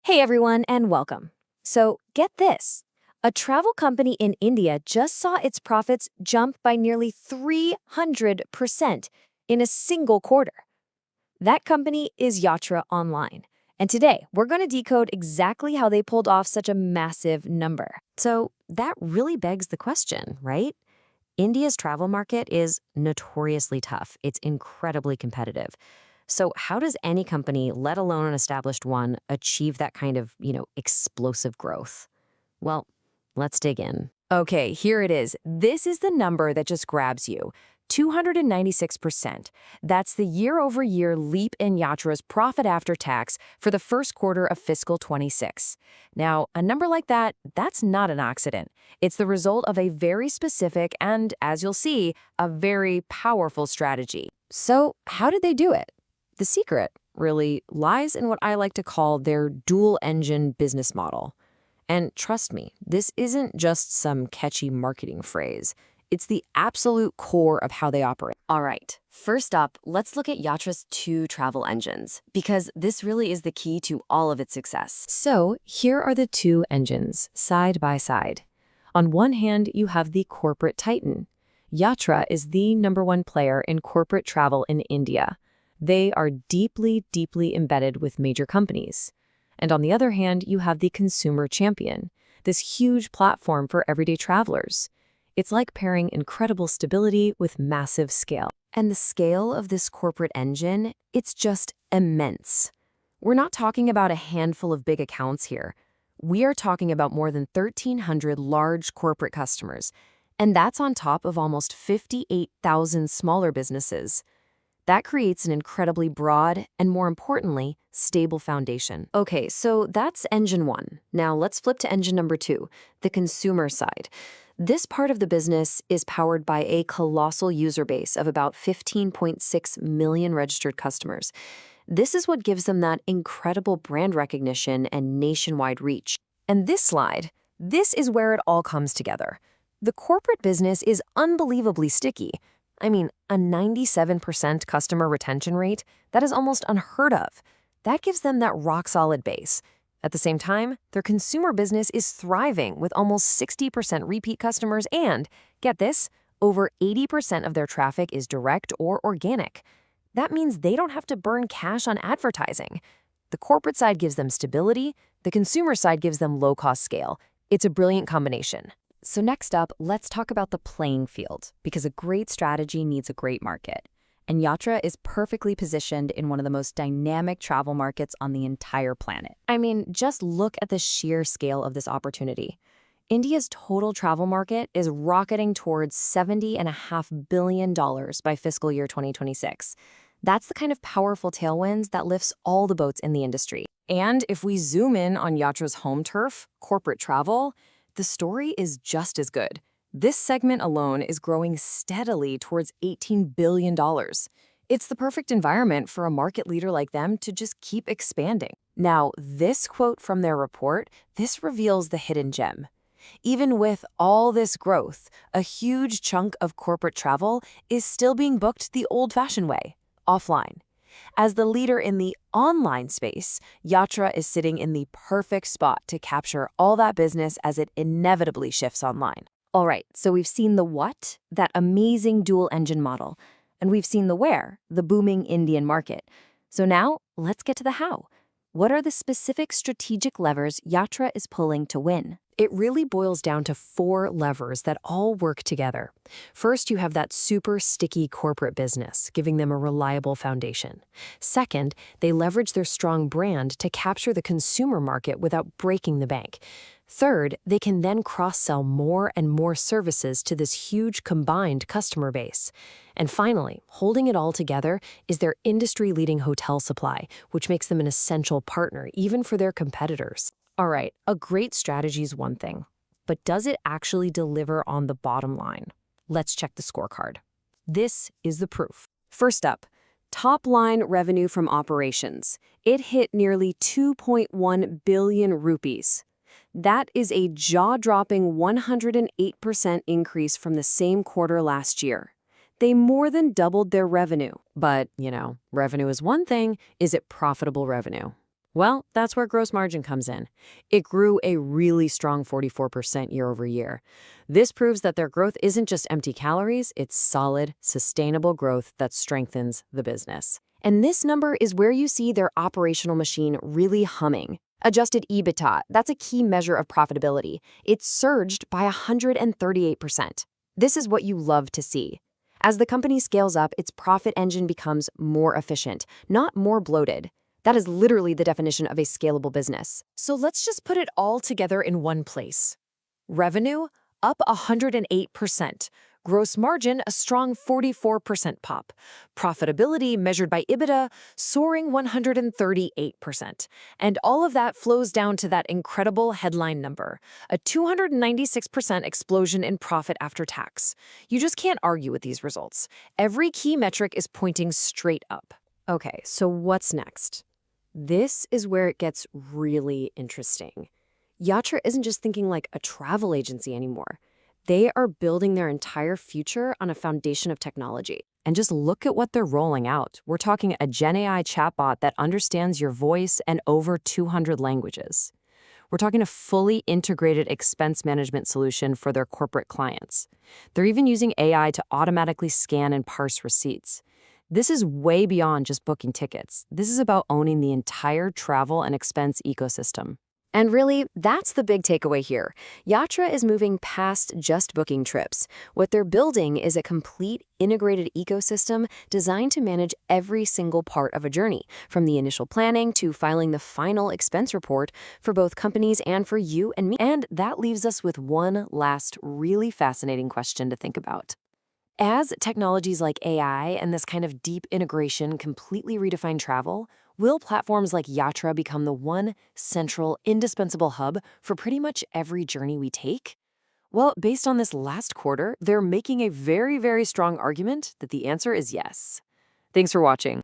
Hey everyone, and welcome. So, get this. A travel company in India just saw its profits jump by nearly 300% in a single quarter. That company is Yatra Online. And today, we're going to decode exactly how they pulled off such a massive number. So, that really begs the question, right? India's travel market is notoriously tough. It's incredibly competitive. So how does any company, let alone an established one, achieve that kind of, explosive growth? Well, let's dig in. Okay, here it is. This is the number that just grabs you. 296%. That's the year-over-year leap in Yatra's profit after tax for the first quarter of fiscal 26. Now, a number like that, that's not an accident. It's the result of a very specific and, as you'll see, a very powerful strategy. So, how did they do it? The secret, really, lies in what I like to call their dual-engine business model. And trust me, this isn't just some catchy marketing phrase. It's the absolute core of how they operate. All right, first up, let's look at Yatra's two travel engines, because this really is the key to all of its success. So here are the two engines, side by side. On one hand, you have the corporate titan. Yatra is the #1 player in corporate travel in India. They are deeply, deeply embedded with major companies. And on the other hand, you have the consumer champion, this huge platform for everyday travelers. It's like pairing incredible stability with massive scale. And the scale of this corporate engine, it's just immense. We're not talking about a handful of big accounts here. We are talking about more than 1,300 large corporate customers. And that's on top of almost 58,000 smaller businesses. That creates an incredibly broad and, more importantly, stable foundation. Okay, so that's engine one. Now let's flip to engine number two, the consumer side. This part of the business is powered by a colossal user base of about 15.6 million registered customers. This is what gives them that incredible brand recognition and nationwide reach. And this is where it all comes together. The corporate business is unbelievably sticky. I mean, a 97% customer retention rate, that is almost unheard of. That gives them that rock-solid base. At the same time, their consumer business is thriving with almost 60% repeat customers and, get this, over 80% of their traffic is direct or organic. That means they don't have to burn cash on advertising. The corporate side gives them stability, the consumer side gives them low-cost scale. It's a brilliant combination. So next up, let's talk about the playing field, because a great strategy needs a great market. And Yatra is perfectly positioned in one of the most dynamic travel markets on the entire planet. I mean, just look at the sheer scale of this opportunity. India's total travel market is rocketing towards $70.5 billion by fiscal year 2026. That's the kind of powerful tailwinds that lifts all the boats in the industry. And if we zoom in on Yatra's home turf, corporate travel, the story is just as good. This segment alone is growing steadily towards $18 billion. It's the perfect environment for a market leader like them to just keep expanding. Now, this quote from their report, this reveals the hidden gem. Even with all this growth, a huge chunk of corporate travel is still being booked the old-fashioned way, offline. As the leader in the online space, Yatra is sitting in the perfect spot to capture all that business as it inevitably shifts online. All right, so we've seen the what, that amazing dual-engine model, and we've seen the where, the booming Indian market. So now, let's get to the how. What are the specific strategic levers Yatra is pulling to win? It really boils down to 4 levers that all work together. First, you have that super sticky corporate business, giving them a reliable foundation. Second, they leverage their strong brand to capture the consumer market without breaking the bank. Third, they can then cross-sell more and more services to this huge combined customer base. And finally, holding it all together is their industry-leading hotel supply, which makes them an essential partner even for their competitors. All right, a great strategy is one thing, but does it actually deliver on the bottom line? Let's check the scorecard. This is the proof. First up, top-line revenue from operations. It hit nearly 2.1 billion rupees. That is a jaw-dropping 108% increase from the same quarter last year. They more than doubled their revenue. But, revenue is one thing. Is it profitable revenue? Well, that's where gross margin comes in. It grew a really strong 44% year over year. This proves that their growth isn't just empty calories, it's solid, sustainable growth that strengthens the business. And this number is where you see their operational machine really humming. Adjusted EBITDA, that's a key measure of profitability. It surged by 138%. This is what you love to see. As the company scales up, its profit engine becomes more efficient, not more bloated. That is literally the definition of a scalable business. So let's just put it all together in one place. Revenue, up 108%. Gross margin, a strong 44% pop. Profitability, measured by EBITDA, soaring 138%. And all of that flows down to that incredible headline number, a 296% explosion in profit after tax. You just can't argue with these results. Every key metric is pointing straight up. Okay, so what's next? This is where it gets really interesting. Yatra isn't just thinking like a travel agency anymore. They are building their entire future on a foundation of technology. And just look at what they're rolling out. We're talking a Gen AI chatbot that understands your voice and over 200 languages. We're talking a fully integrated expense management solution for their corporate clients. They're even using AI to automatically scan and parse receipts. This is way beyond just booking tickets. This is about owning the entire travel and expense ecosystem. And really, that's the big takeaway here. Yatra is moving past just booking trips. What they're building is a complete integrated ecosystem designed to manage every single part of a journey, from the initial planning to filing the final expense report for both companies and for you and me. And that leaves us with one last really fascinating question to think about. As technologies like AI and this kind of deep integration completely redefine travel, will platforms like Yatra become the one central, indispensable hub for pretty much every journey we take? Well, based on this last quarter, they're making a very, very strong argument that the answer is yes. Thanks for watching.